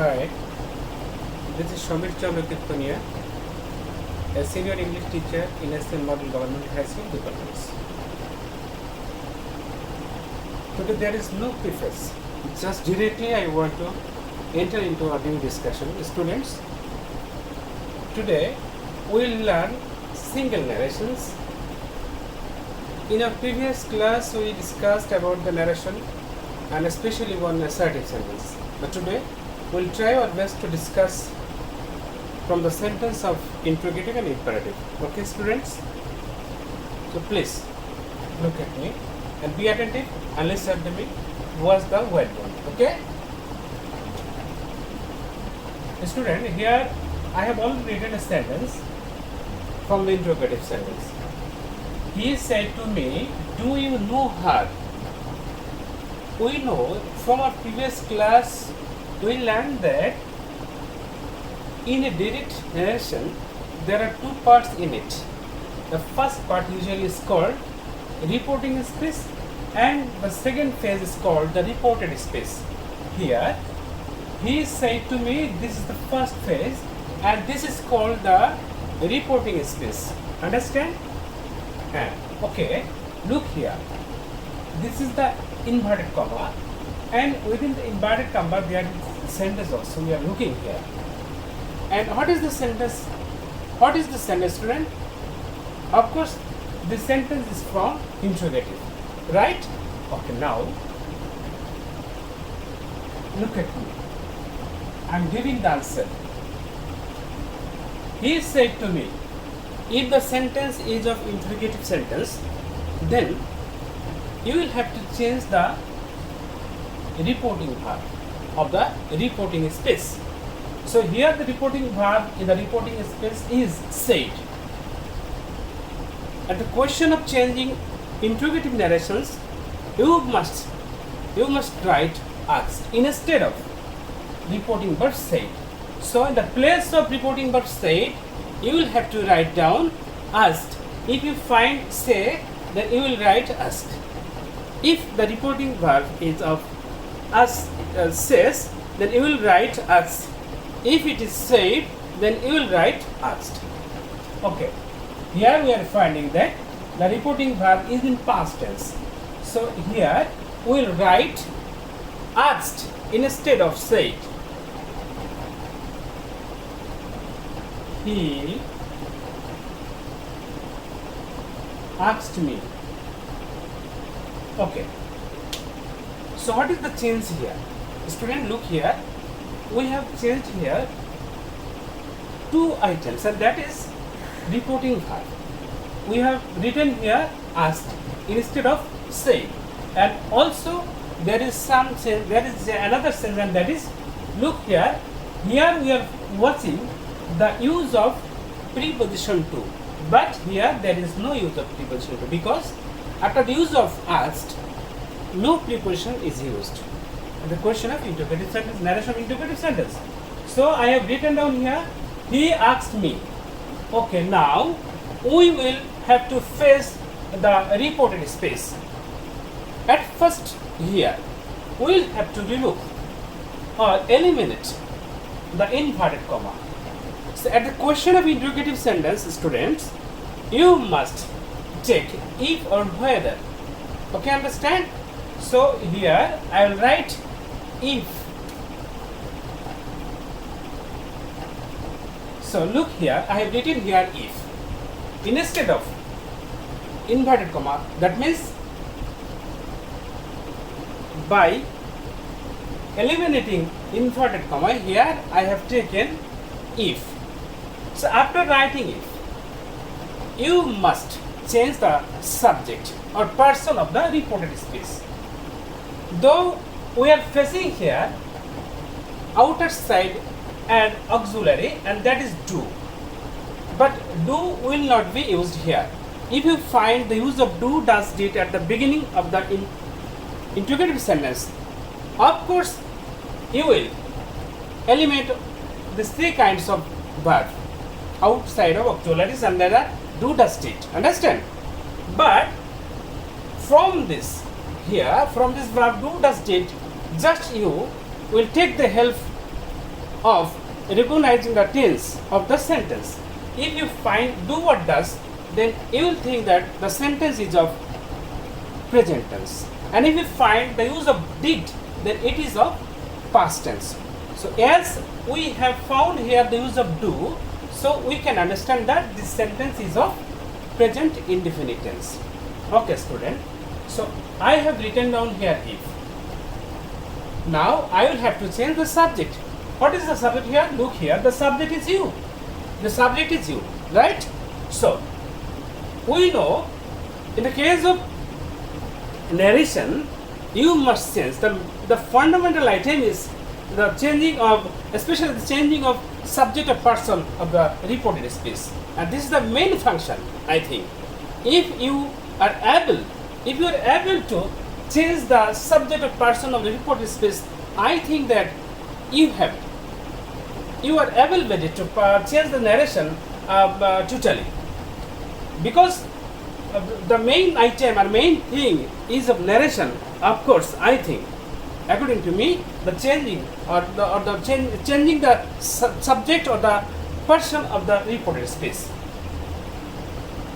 Hi, this is Samir Chandra Kirtunia, a senior English teacher in S.M.Model Government High School, Gopalganj. Today there is no preface, just directly I want to enter into a new discussion. Students, today we will learn single narrations. In our previous class we discussed about the narration and especially one assertive sentence. But today we will try our best to discuss from the sentence of interrogative and imperative. Okay, students? So please look at me and be attentive and listen to me. Watch the whiteboard. Okay? Student, here I have already written a sentence from the interrogative sentence. He said to me, "Do you know her?" We know from our previous class we learned that in a direct narration there are two parts in it. The first part usually is called reporting space and the second phase is called the reported space. Here he said to me, this is the first phase and this is called the reporting space. Understand? Okay, look here. This is the inverted comma and within the inverted comma there is sentence also. We are looking here. And what is the sentence? What is the sentence, student? Of course, this sentence is from interrogative, right? Okay, now look at me. I am giving the answer. He said to me, if the sentence is of interrogative sentence, then you will have to change the reporting verb of the reporting space. So here the reporting verb in the reporting space is said. At the question of changing interrogative narrations, you must write asked instead of reporting verb said. So in the place of reporting verb said, you will have to write down asked. If you find say, then you will write asked. If the reporting verb is of says, then you will write asked. If it is said, then you will write asked. Okay. Here we are finding that the reporting verb is in past tense. So here we will write asked instead of said. He asked me. Okay. So what is the change here? Student, look here. We have changed here two items and that is reporting verb. We have written here asked instead of said. And also there is some sense, there is another sense and that is, look here. Here we are watching the use of preposition to, but here there is no use of preposition to because after the use of asked, no preposition is used. The question of interrogative sentence, narration of interrogative sentence. So I have written down here, he asked me. Okay, now we will have to face the reported space. At first here, we will have to remove or eliminate the inverted comma. So at the question of interrogative sentence, students, you must check if or whether. Okay, understand? So here I will write if. So look here, I have written here if instead of inverted comma. That means by eliminating inverted comma, here I have taken if. So after writing if, you must change the subject or person of the reported space. Though we are facing here outer side and auxiliary and that is do, but do will not be used here. If you find the use of do, does, did at the beginning of the interrogative sentence, of course you will eliminate these three kinds of verb outside of auxiliaries and there are do, does, did. Understand? But from this here, from this verb do, does, did, just you will take the help of recognizing the tense of the sentence. If you find do what does, then you will think that the sentence is of present tense. And if you find the use of did, then it is of past tense. So as we have found here the use of do, so we can understand that this sentence is of present indefinite tense. Okay, student. So I have written down here if. Now I will have to change the subject. What is the subject here? Look here, the subject is you. The subject is you, right? So we know in the case of narration, you must change. The fundamental item is the changing of, especially the changing of subject or person of the reported speech. And this is the main function, I think. If you are able to change the subject or person of the reported speech, I think that you are able with it to change the narration totally. Because the main item or main thing is of narration, of course, I think, according to me, the changing changing the subject or the person of the reported speech.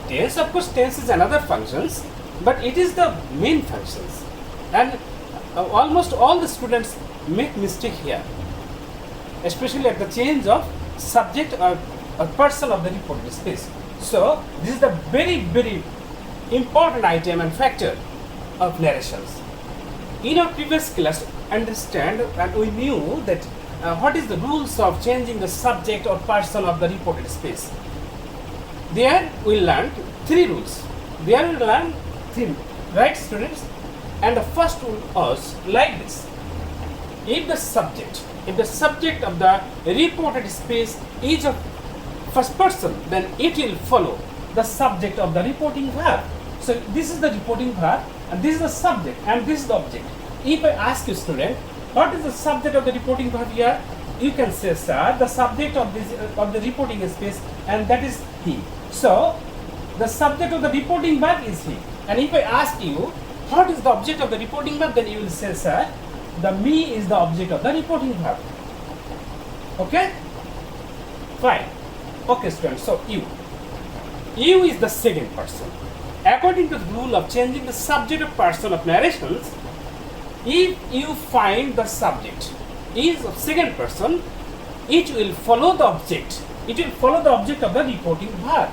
Tense, of course, tense is another functions, but it is the main functions. And almost all the students make mistake here, especially at the change of subject or person of the reported speech. So this is the very, very important item and factor of narrations. In our previous class, understand and we knew that what is the rules of changing the subject or person of the reported speech. There we learned three rules. Right, students? And the first rule was like this: if the subject of the reported speech is of first person, then it will follow the subject of the reporting verb. So this is the reporting verb, and this is the subject, and this is the object. If I ask you, student, what is the subject of the reporting verb here? You can say, sir, the subject of the reporting speech, and that is he. So the subject of the reporting verb is he. And if I ask you, what is the object of the reporting verb, then you will say, sir, the me is the object of the reporting verb. Okay? Fine. Okay, students. So you is the second person. According to the rule of changing the subject or person of narrations, if you find the subject is of second person, it will follow the object. It will follow the object of the reporting verb.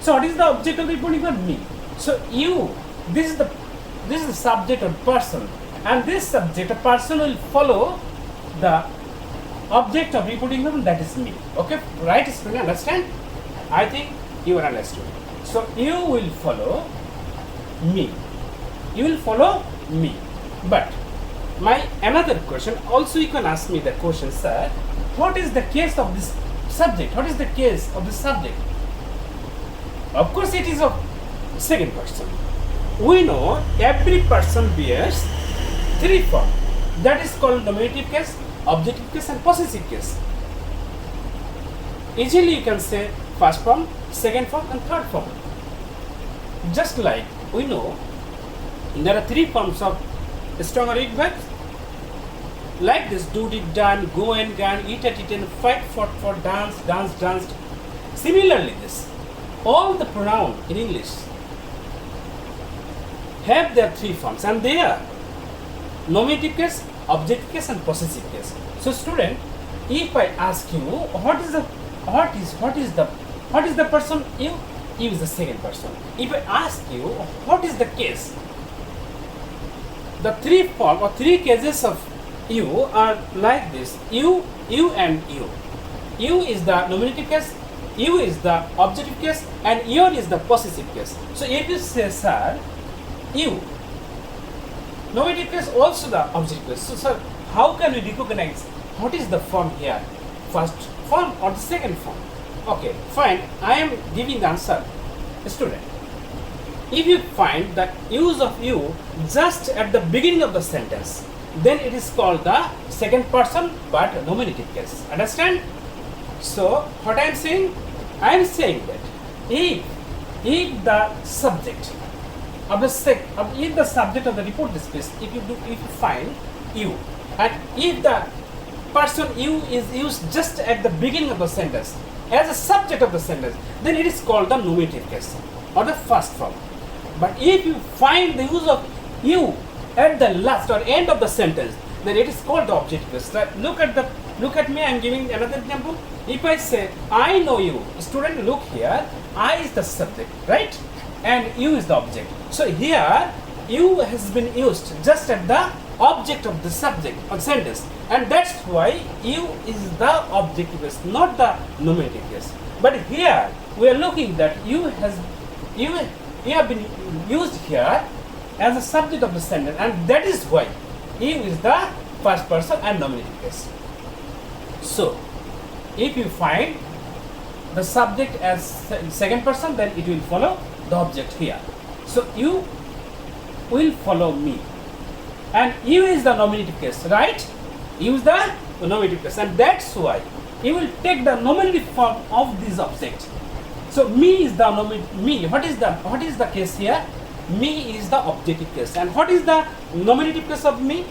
So what is the object of the reporting verb? Me. So this is the subject or person, and this subject or person will follow the object of reporting verb, that is me. Okay, right, student? Understand? I think you are understood. So you will follow me. You will follow me. But my another question, also you can ask me the question, sir, what is the case of this subject? What is the case of the subject? Of course, it is of second person. We know every person bears three forms. That is called nominative case, objective case, and possessive case. Easily you can say first form, second form, and third form. Just like we know there are three forms of strong or weak verbs. Like this: do, did, done, go and gone, eat and eaten, fight, fought, for, dance, danced. Similarly, all the pronouns in English have their three forms, and they are nominative case, objective case, and possessive case. So, student, if I ask you what is the person you is the second person. If I ask you what is the case, the three form or three cases of you are like this: you, and you. You is the nominative case, you is the objective case, and your is the possessive case. So if you say, sir, you, nominative case also the objective case. So, sir, how can we recognize what is the form here? First form or the second form? Okay, fine. I am giving the answer. Student, if you find the use of you just at the beginning of the sentence, then it is called the second person but nominative case. Understand? So what I am saying? I am saying that if the subject of the subject of the reported speech, if you find you, and if the person you is used just at the beginning of the sentence as a subject of the sentence, then it is called the nominative case or the first form. But if you find the use of you at the last or end of the sentence, then it is called the objective case. So look at me, I am giving another example. If I say I know you, student, look here, I is the subject, right? And you is the object. So here you has been used just at the object of the subject or sentence, and that's why you is the objective case, not the nominative case. But here we are looking that you have been used here as a subject of the sentence, and that is why you is the first person and nominative case. So if you find the subject as second person, then it will follow the object here. So you will follow me, and you is the nominative case, right? You is the nominative case, and that's why you will take the nominative form of this object. So me is the nominative. Me. What is the case here? Me is the objective case, and what is the nominative case of me?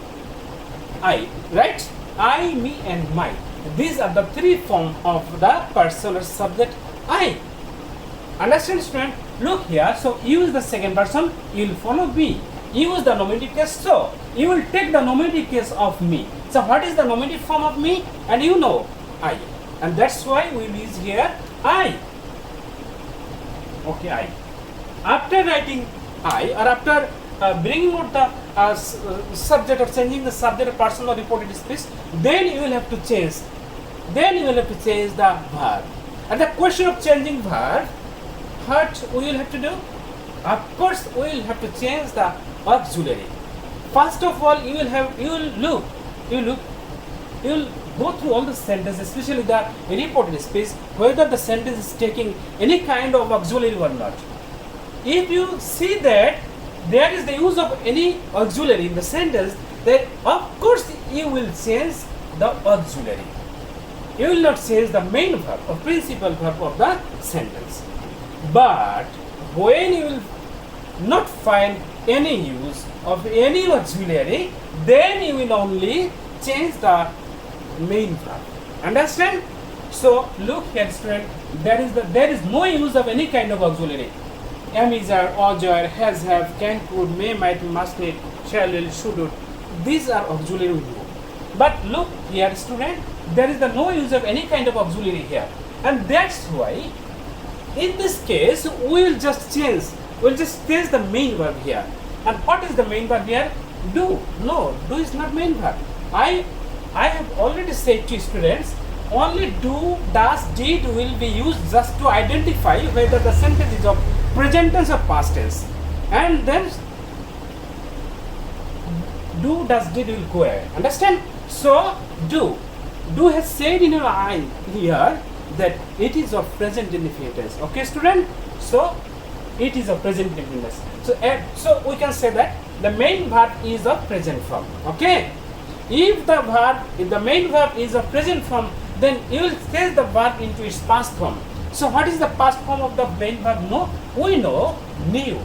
I, right? I, me, and my. These are the three forms of the person or subject I. Understand, student? Look here. So you is the second person. You will follow me. You is the nominative case. So you will take the nominative case of me. So what is the nominative form of me? And you know I. And that's why we will use here I. Okay, I. After writing I, or after bringing out the subject or changing the subject or person or reported speech, then you will have to change. Then you will have to change the verb. And the question of changing verb, what we will have to do? Of course, we will have to change the auxiliary. First of all, you will go through all the sentences, especially the reported speech, whether the sentence is taking any kind of auxiliary or not. If you see that there is the use of any auxiliary in the sentence, then of course you will change the auxiliary. You will not change the main verb or principal verb of the sentence. But when you will not find any use of any auxiliary, then you will only change the main verb. Understand? So look here, student, there is no use of any kind of auxiliary. Am, is, are, ought, are, has, have, can, could, may, might, must, need, shall, will, should, would. These are auxiliary we do. But look here, student, there is no use of any kind of auxiliary here, and that's why in this case we will just change the main verb here. And what is the main verb here? Do. No, do is not main verb. I have already said to students, only do, does, did will be used just to identify whether the sentence is of present tense or past tense, and then do, does, did will go ahead. Understand? So do has said in your eye here that it is of present indefinite tense. Okay, student? So it is of present indefinite tense. So we can say that the main verb is of present form. Okay? If the main verb is of present form, then you will change the verb into its past form. So what is the past form of the main verb? No, we know knew.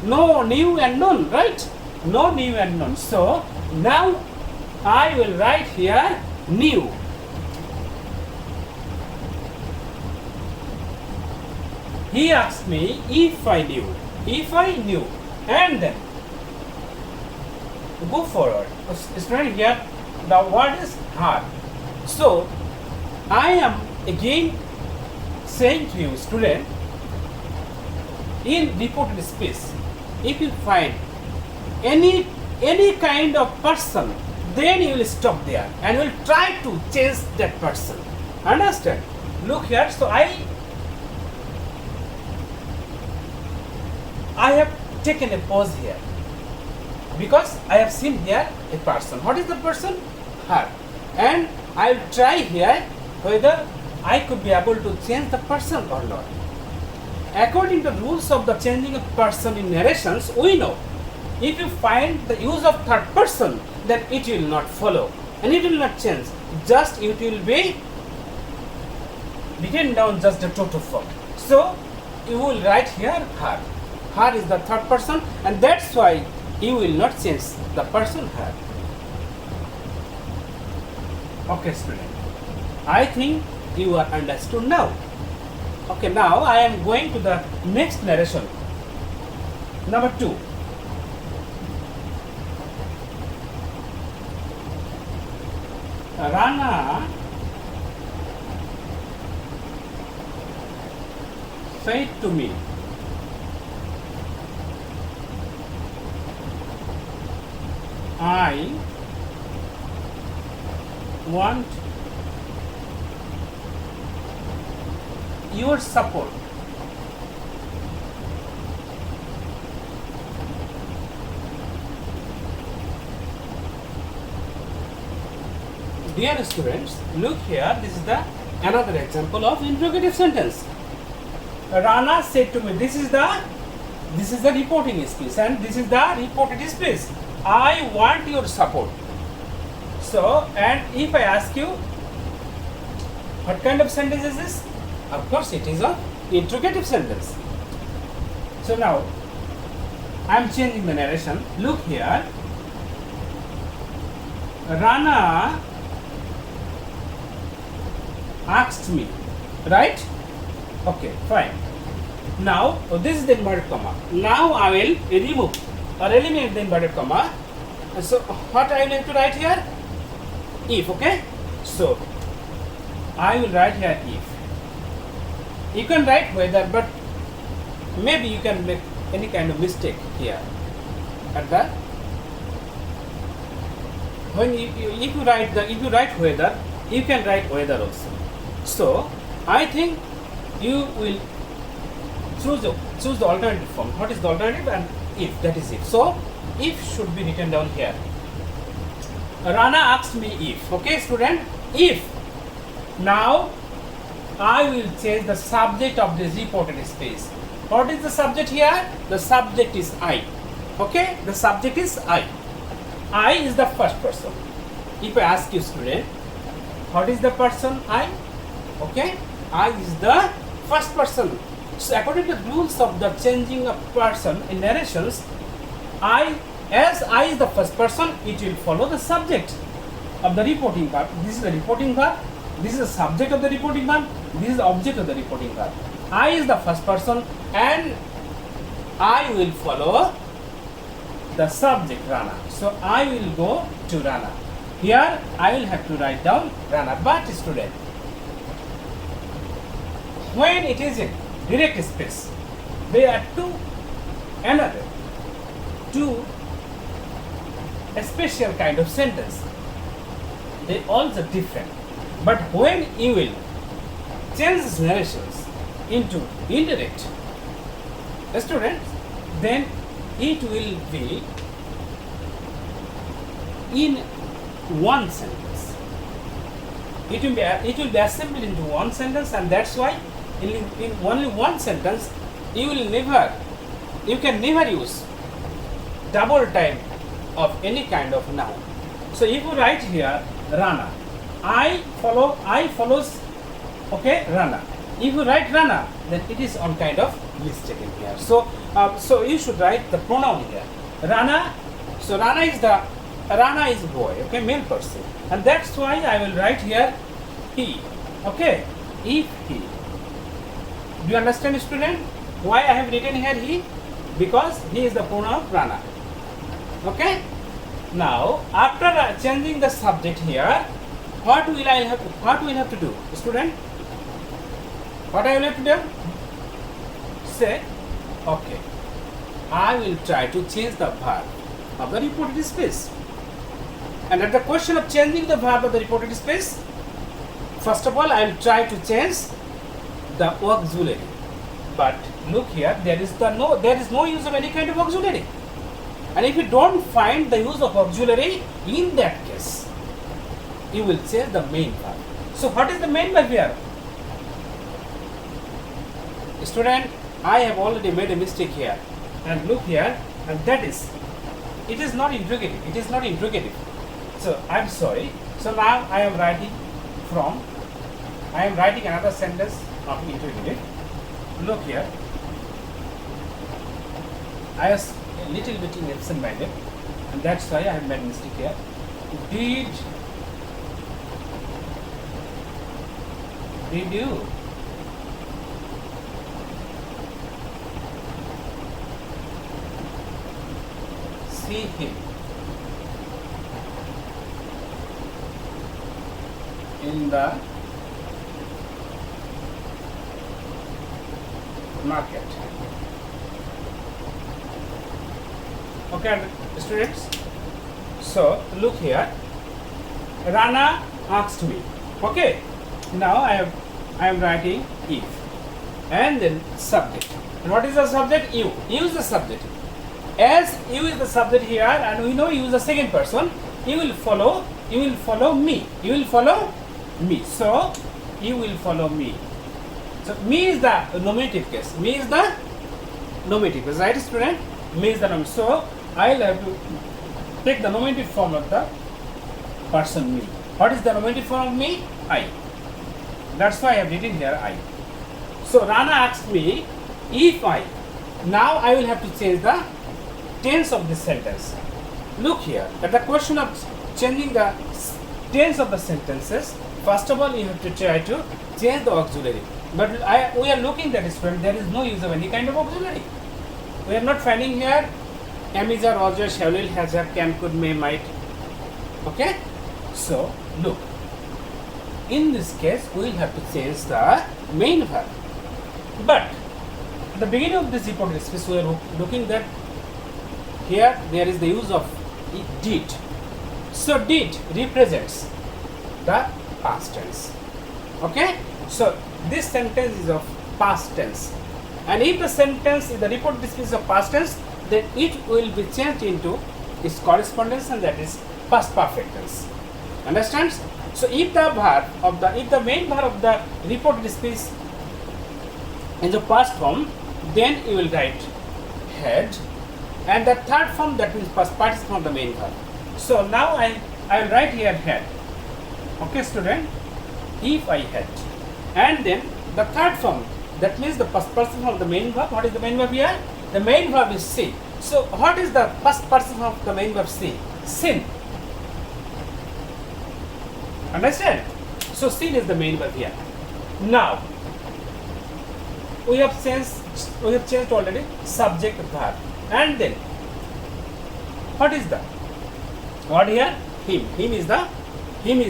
No, knew and known, right? No, knew and known. So now I will write here knew. He asked me if I knew. If I knew, and then go forward. Student, here the word is hard. So I am again saying to you, student, in reported speech, if you find any kind of person, then you will stop there and you will try to change that person. Understand? Look here. So I have taken a pause here because I have seen here a person. What is the person? Her. And I will try here whether I could be able to change the person or not. According to the rules of the changing of person in narrations, we know if you find the use of third person, then it will not follow and it will not change. Just it will be written down just the total form. So you will write here her. Her is the third person, and that's why you will not change the person her. Okay, student. I think you are understood now. Okay, now I am going to the next narration. Number 2. Rana said to me, I want your support. Dear students, look here, this is the another example of interrogative sentence. Rana said to me, this is the reporting space and this is the reported space. I want your support. So, and if I ask you, what kind of sentence is this? Of course, it is an interrogative sentence. So now, I am changing the narration. Look here. Rana asked me, right? Okay, fine. Now, this is the inverted comma. Now I will remove or eliminate the inverted comma. So, what I will have to write here? If, okay? So, I will write here if. You can write whether, but maybe you can make any kind of mistake here. At the when if you write whether, you can write whether also. So, I think you will choose the alternative form. What is the alternative? And if, that is if. So, if should be written down here. Rana asked me if. Okay, student? If. Now, I will change the subject of this reported space. What is the subject here? The subject is I. Okay? The subject is I. I is the first person. If I ask you, student, what is the person I? Okay? I is the first person. So, according to the rules of the changing of person in narrations, as I is the first person, it will follow the subject of the reporting verb. This is the reporting verb. This is the subject of the reporting verb. This is the object of the reporting verb. I is the first person and I will follow the subject Rana. So, I will go to Rana. Here, I will have to write down Rana. But student, when it is in direct space, there are two a special kind of sentence. They also different. But when you will change these narrations into indirect, students, then it will be in one sentence. It will be assembled into one sentence, and that's why in only one sentence you can never use double time of any kind of noun. So if you write here Rana, I follows, okay, Rana. If you write Rana, then it is on kind of mistake in here. So so you should write the pronoun here. Rana. So Rana is boy, okay, male person, and that's why I will write here he. Okay, if he. Do you understand, student? Why I have written here he? Because he is the pronoun Rana. Okay. Now, after changing the subject here, what will I have to do, student? What I will have to do? Say, okay, I will try to change the verb of the reported space. And at the question of changing the verb of the reported space, first of all, I will try to change the auxiliary. But look here, there is no use of any kind of auxiliary. And if you don't find the use of auxiliary, in that case, you will change the main verb. So what is the main verb here? Student, I have already made a mistake here. And look here, and that is, it is not interrogative. It is not interrogative. So I am sorry. So now I am writing another sentence of interrogative. Look here. I was a little bit absent-minded, and that's why I have made mistake here. Did did you see him in the market? Okay, students. So look here. Rana asked me. Okay. Now I am writing if, and then subject. And what is the subject? You. You is the subject. As you is the subject here, and we know you is the second person. You will follow. You will follow me. You will follow me. So you will follow me. So me is the nominative case. Me is the nominative case, right, student? Me is the nominative. So I will have to take the nominative form of the person me. What is the nominative form of me? I. That's why I have written here I. So Rana asked me if I. Now I will have to change the tense of this sentence. Look here. At the question of changing the tense of the sentences, first of all you have to try to change the auxiliary. But we are looking at this one, there is no use of any kind of auxiliary. We are not finding here am, is, was, shall, will, has, have, can, could, may, might. Okay? So look. In this case, we will have to change the main verb. But at the beginning of this reported speech, we are looking that here there is the use of did. So did represents the past tense. Okay? So this sentence is of past tense. And if the sentence is the reported speech is of past tense, then it will be changed into its correspondence, and that is past perfect tense. Understands? So if the main verb of the reported speech in the past form, then you will write had, and the third form, that means past participle of the main verb. So now I will write here had. Okay, student, if I had, and then the third form, that means the past participle of the main verb. What is the main verb here? The main verb is see. So what is the past participle of the main verb see? Sin. Understand? So sin is the main verb here. Now we have changed already subject verb, and then what is the what here? Him. Him is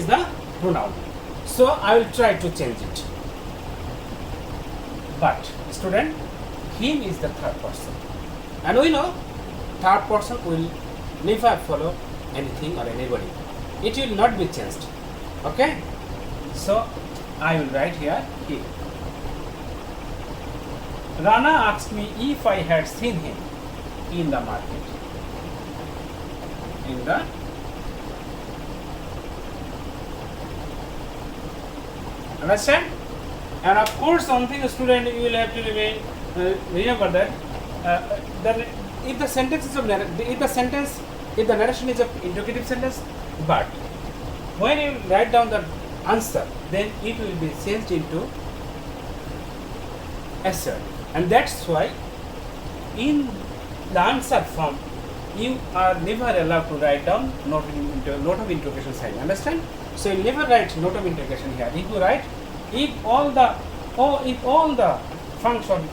the pronoun. So I will try to change it. But student, him is the third person, and we know third person will never follow anything or anybody. It will not be changed. Okay? So I will write here he. Rana asked me if I had seen him in the market. In the understand? And of course, something student you will have to remember that if the narration is of interrogative sentence, but when you write down the answer, then it will be changed into assert, and that's why in the answer form you are never allowed to write down note of interrogation sign. Understand? So you never write note of interrogation here. If you write if all the function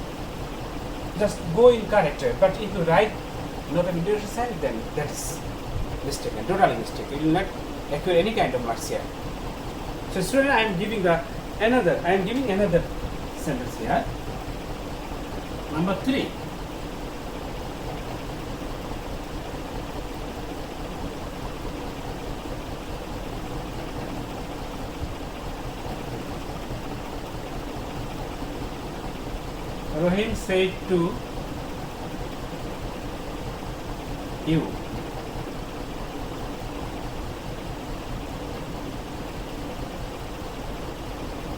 just go in character, but if you write note of interrogation sign, then that is mistaken, totally mistake. You will not acquire any kind of marks here. So student, I am giving another sentence here. Number 3. Rohim said to you,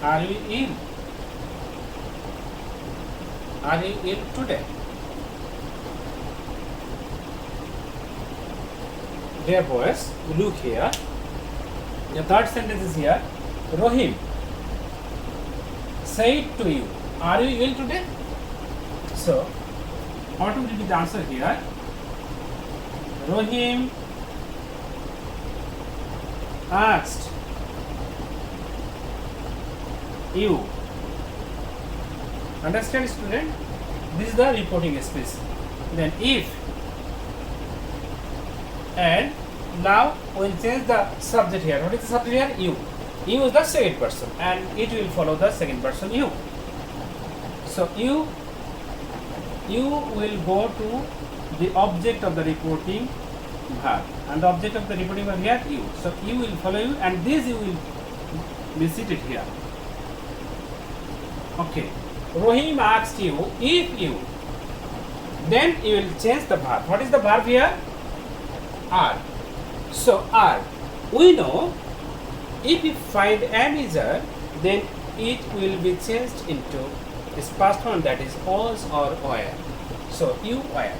are you ill? Are you ill today? Dear boys, look here. The third sentence is here. Rohim said to you, are you ill today? So, what will be the answer here? Rohim you. Understand, student? This is the reporting space. Then if, and now we'll change the subject here. What is the subject here? You. You is the second person, and it will follow the second person you. So you will go to the object of the reporting verb, and the object of the reporting verb here you. So you will follow you, and this you will be seated here. Okay. Rohim asked you if you. Then you will change the verb. What is the verb here? Are. So are. We know if we find am is are, then it will be changed into its past form, that is was or were. So you were.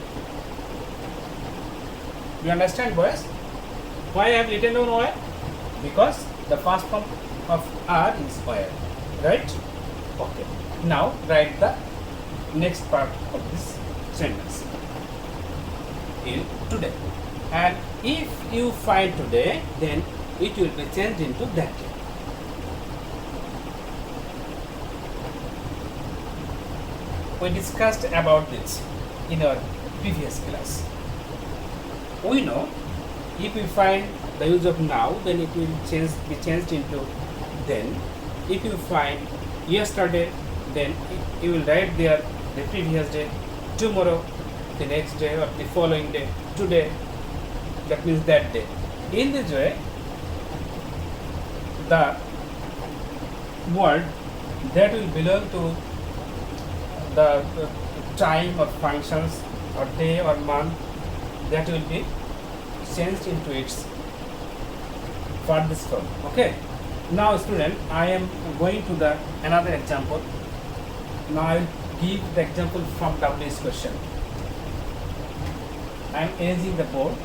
You understand, boys? Why I have written down were? Because the past form of are is were. Right? Okay. Now write the next part of this sentence. In today. And if you find today, then it will be changed into that day. We discussed about this in our previous class. We know if we find the use of now, then it will be changed into then. If you find yesterday, then you will write there the previous day, tomorrow, the next day, or the following day, today. That means that day. In this way, the word that will belong to the time or functions or day or month, that will be changed into its furthest form. Okay. Now, student, I am going to the another example. Now I will give the example from WS question. I am erasing the board,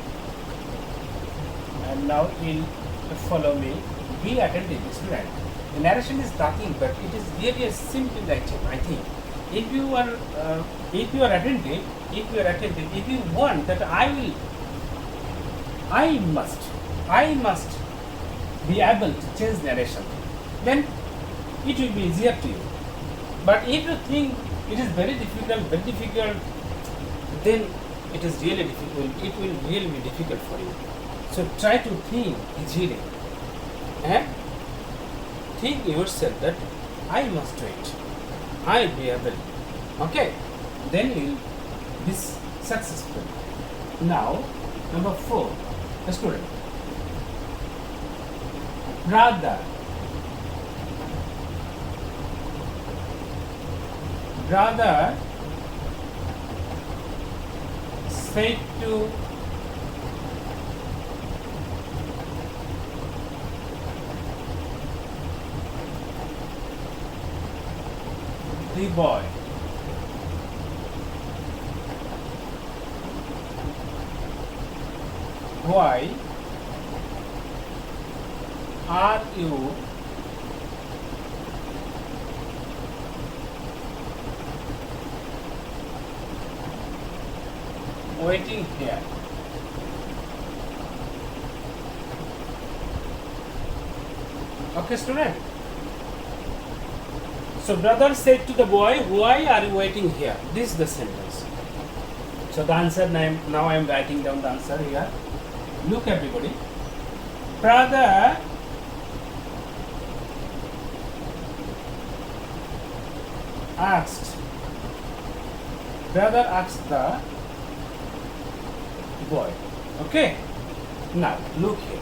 and now you will follow me. Be attentive, student. The narration is nothing, but it is really a simple lecture. I think if you are attentive, if you want that I must be able to change narration, then it will be easier to you. But if you think it is very difficult, then it is really difficult. It will really be difficult for you. So try to think easily and think yourself that I must do it. I will be able. Okay, then you will be successful. Now, number 4, a student. Brother said to the boy, why are you waiting here? Okay, student. So brother said to the boy, why are you waiting here? This is the sentence. So the answer, now I am writing down the answer here. Look, everybody. Brother asked the boy. Okay. Now look here.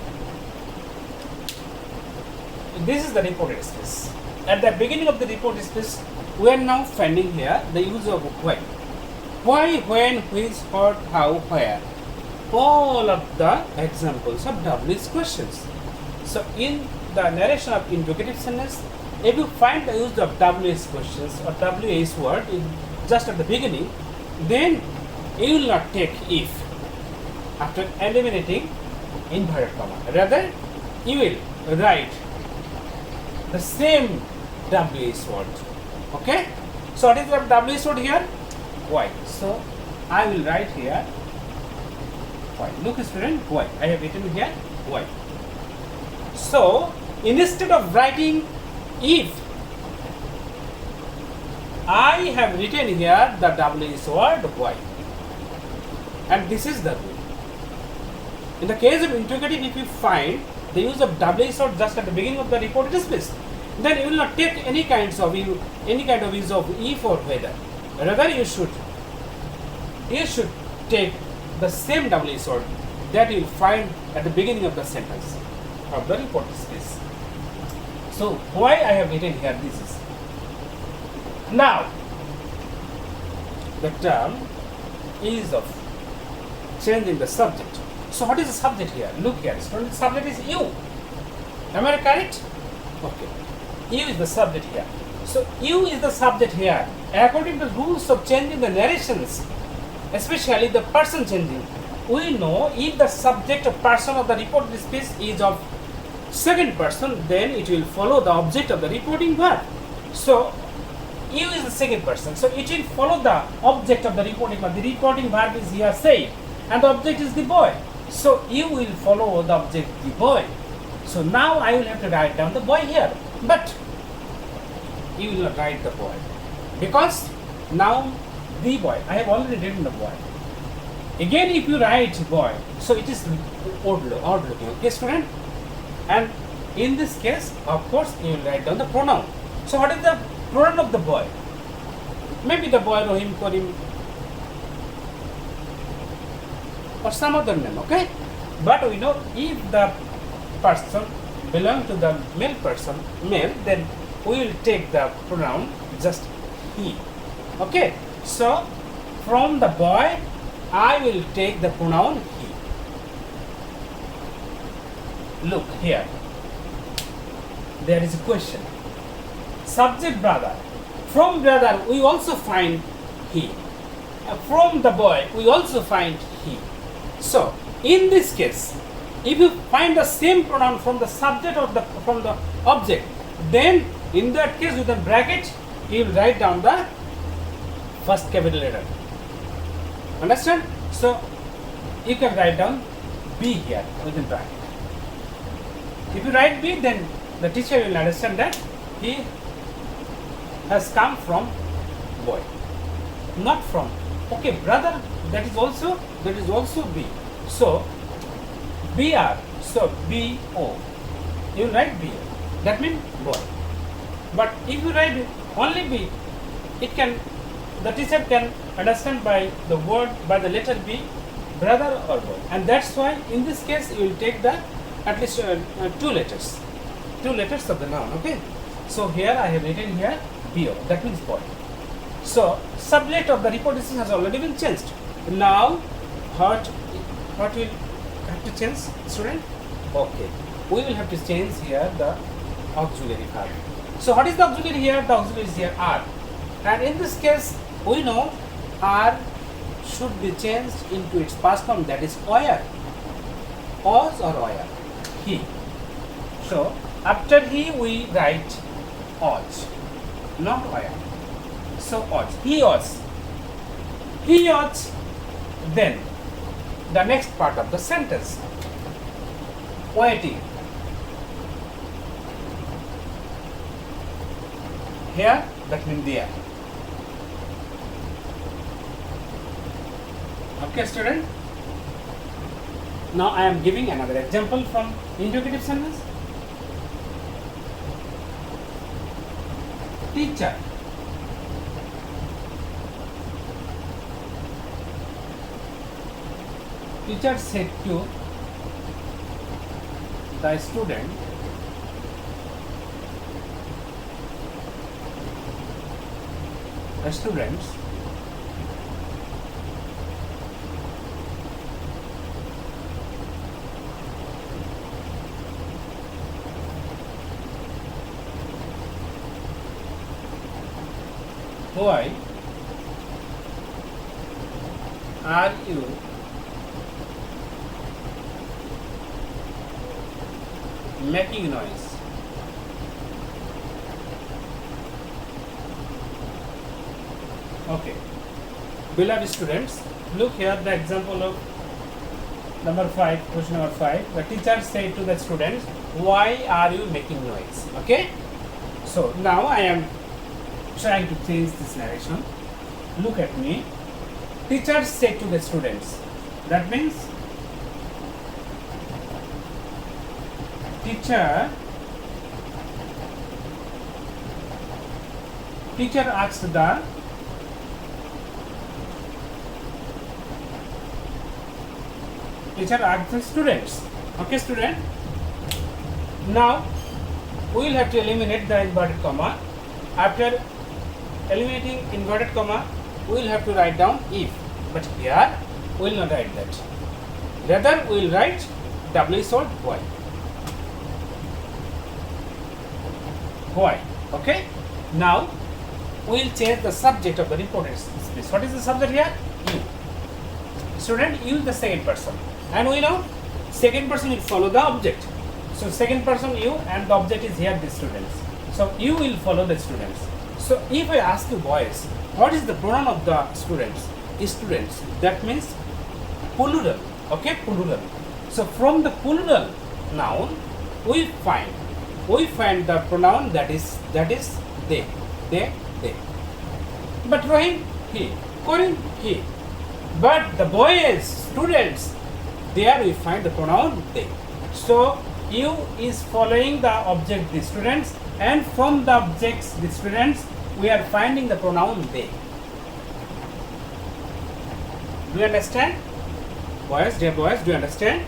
This is the reported space. At the beginning of the reported space, we are now finding here the use of why. Why, when, which, what, how, where. All of the examples of WH questions. So in the narration of interrogative sentence, if you find the use of WH questions or WH word just at the beginning, then you will not take if after eliminating inverted comma. Rather, you will write the same WH word. Okay? So what is the WH word here? Why. So I will write here why. Look, student, why. I have written here why. So instead of writing if, I have written here the WH word boy, and this is the rule. In the case of interrogative, if you find the use of WH word just at the beginning of the reported space, then you will not take any kind of use of if or whether. Rather, you should take the same WH word that you will find at the beginning of the sentence of the reported space. So why I have written here this is. Now the term is of changing the subject. So what is the subject here? Look here, student, the subject is you. Am I correct? Okay. You is the subject here. So you is the subject here. According to rules of changing the narrations, especially the person changing, we know if the subject or person of the reported speech is of second person, then it will follow the object of the reporting verb. So you is the second person, so it will follow the object of the reporting verb. The reporting verb is here said, and the object is the boy. So you will follow the object the boy. So now I will have to write down the boy here, but you will not write the boy because now the boy, I have already written the boy. Again, if you write boy, so it is odd looking. Okay, student? And in this case, of course, you will write down the pronoun. So what is the pronoun of the boy? Maybe the boy Rohim, Karim, or some other name, okay? But we know if the person belongs to the male person, then we will take the pronoun just he. Okay? So from the boy, I will take the pronoun he. Look here. There is a question. Subject brother. From brother, we also find he. From the boy, we also find he. So, in this case, if you find the same pronoun from the subject or from the object, then in that case, with a bracket, you will write down the first capital letter. Understand? So, you can write down B here within bracket. If you write B, then the teacher will understand that he has come from boy, not from. Okay, brother, that is also B. So BR, so BO. You write B. That means boy. But if you write only B, the teacher can understand by the word, by the letter B, brother or boy. And that's why in this case you will take the at least two letters of the noun. Okay. So here I have written here BO. That means boy. So subject of the report decision has already been changed. Now what will have to change, student? Okay, we will have to change here the auxiliary verb. So what is the auxiliary here? The auxiliary is here are, and in this case we know are should be changed into its past form, that is where, was or where, he. So after he we write was, not where. So was, he was, then the next part of the sentence, waiting. Here, that means there. Okay, student. Now I am giving another example from interrogative sentence. Teacher. Teacher said to the student, students, why are you making noise? Okay, beloved students, look here the example of number 5, question number 5. The teacher said to the students, why are you making noise? Okay, so now I am trying to change this narration. Look at me. Teachers say to the students. That means teacher asks the students. Okay, student. Now we will have to eliminate the inverted comma. After eliminating inverted comma, we will have to write down if. But here we will not write that. Rather, we will write W is or Y. Y. Okay. Now we will change the subject of the reported speech. What is the subject here? You. Student, you is the second person, and we know second person will follow the object. So second person you, and the object is here the students. So you will follow the students. So if I ask you boys, what is the pronoun of the students? Students. That means plural. Okay, plural. So from the plural noun, we find the pronoun that is they. But Rahim, he. Corin, he. But the boys, students, there we find the pronoun they. So you is following the object the students, and from the objects the students we are finding the pronoun they. Do you understand? Boys, dear boys, do you understand?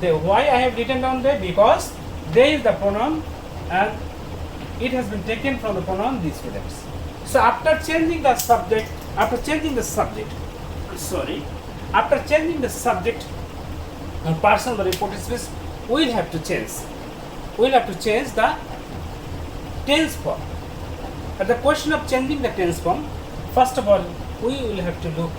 Why I have written down they? Because they is the pronoun and it has been taken from the pronoun the students. So after changing the subject and person of the reported speech, we will have to change the tense form. At the question of changing the tense form, first of all, we will have to look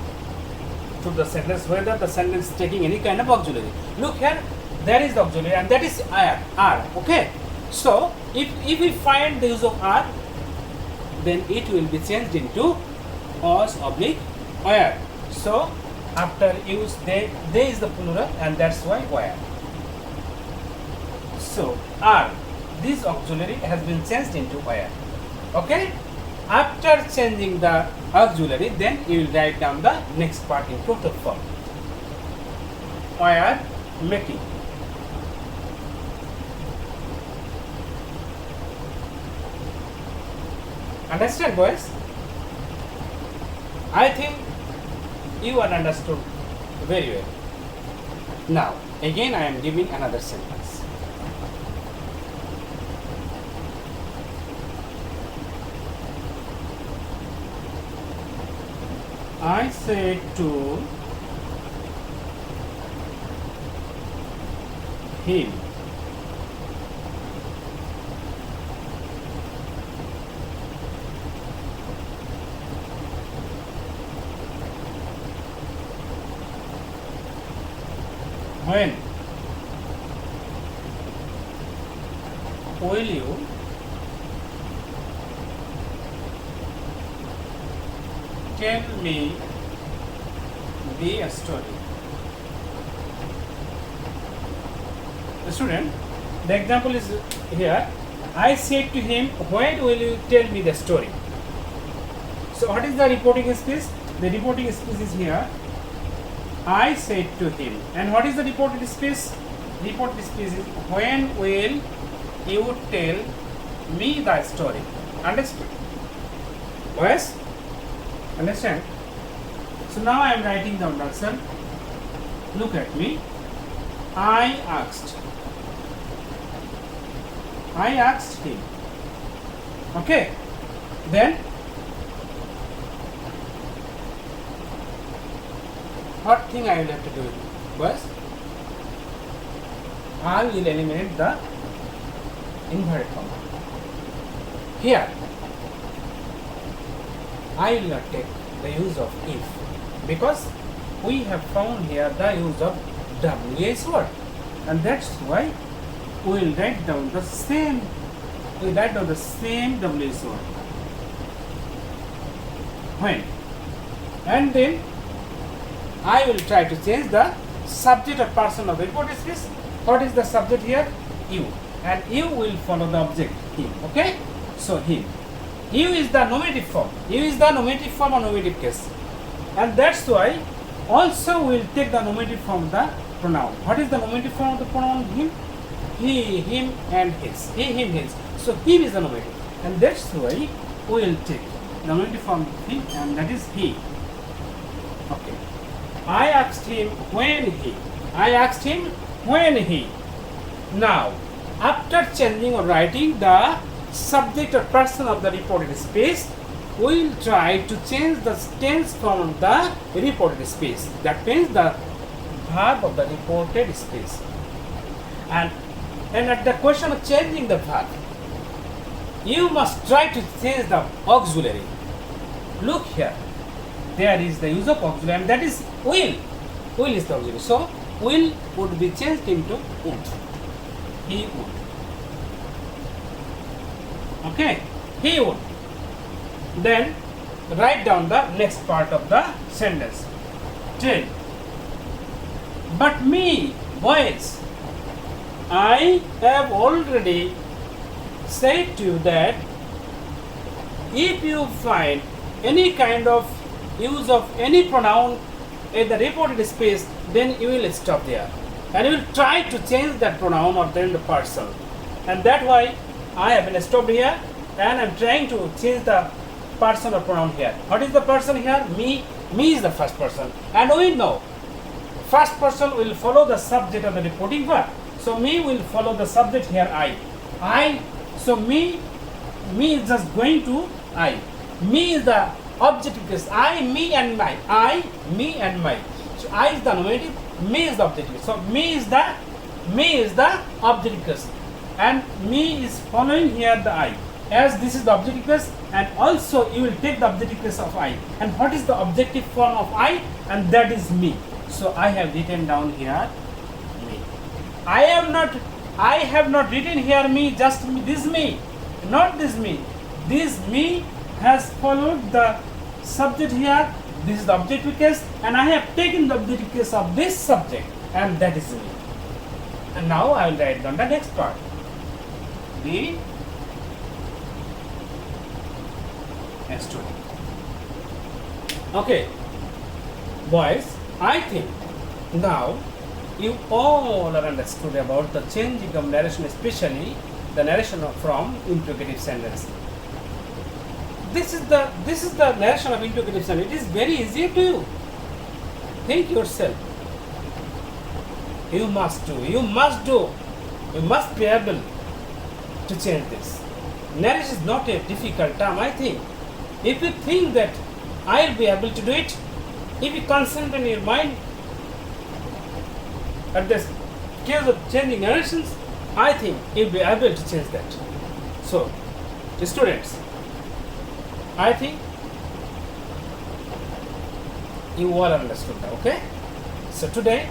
to the sentence whether the sentence is taking any kind of auxiliary. Look here, there is the auxiliary and that is R. Okay. So if we find the use of R, then it will be changed into os/where. So after use they is the plural and that's why where. So R, this auxiliary has been changed into where. Okay. After changing the auxiliary, then you will write down the next part in total form. Where making. Understand, boys? I think you are understood very well. Now, again I am giving another sentence. I said to him, when will you tell me the story? The student, the example is here. I said to him, when will you tell me the story? So what is the reporting speech? The reporting speech is here. I said to him. And what is the reported speech? Reported speech is, when will you tell me the story? Understood? Yes? Understand? So now I am writing down the answer. Look at me. I asked him. Okay. Then what thing I will have to do was I will eliminate the inverted comma. Here I will not take the use of if, because we have found here the use of WS word, and that's why we will write down the same WS word. When, and then I will try to change the subject or person of the reported speech. What is the subject here? You, and you will follow the object him. Okay, so him. You is the nominative form. You is the nominative form or nominative case. And that's why also we'll take the nominative form of the pronoun. What is the nominative form of the pronoun? Him, he, him, and his. He, him, his. So him is the nominative. And that's why we'll take the nominative form of him, and that is he. Okay. I asked him when he. I asked him when he. Now, after changing or writing the subject or person of the reported space, we will try to change the tense from the reported space. That means the verb of the reported space. And at the question of changing the verb, you must try to change the auxiliary. Look here. There is the use of auxiliary, and that is will. Will is the auxiliary. So, will would be changed into would. He would. Okay, he would. Then write down the next part of the sentence. 10. But me, boys, I have already said to you that if you find any kind of use of any pronoun in the reported space, then you will stop there and you will try to change that pronoun or then the person. And that's why I have been stopped here and I am trying to change the person or pronoun here. What is the person here? Me. Me is the first person. And we know first person will follow the subject of the reporting verb. So me will follow the subject here I. So me is just going to I. Me is the objective case. I, me and my. I, me and my. So I is the nominative, me is the objective. So me is the objective case. And me is following here the I. As this is the objective case, and also you will take the objective case of I. And what is the objective form of I? And that is me. So I have written down here me. I have not written here me, just me, this me, not this me. This me has followed the subject here. This is the objective case, and I have taken the objective case of this subject, and that is me. And now I will write down the next part. The student. Okay, boys, I think now you all are understood about the changing of narration, especially the narration from interrogative sentence. This is the narration of interrogative sentence. It is very easy to you. Think yourself. You must do. You must be able to change this. Narration is not a difficult term, I think. If you think that I will be able to do it, if you concentrate in your mind at the case of changing narrations, I think you will be able to change that. So, the students, I think you all understood that, okay? So today,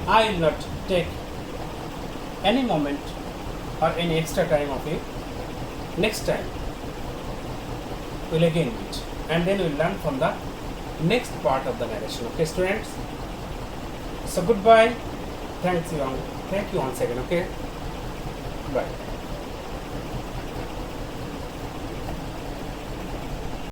I will not take any moment or any extra time of you. Next time, we'll again meet and then we'll learn from the next part of the narration. Okay, students? So goodbye. Thank you once again. Okay? Bye.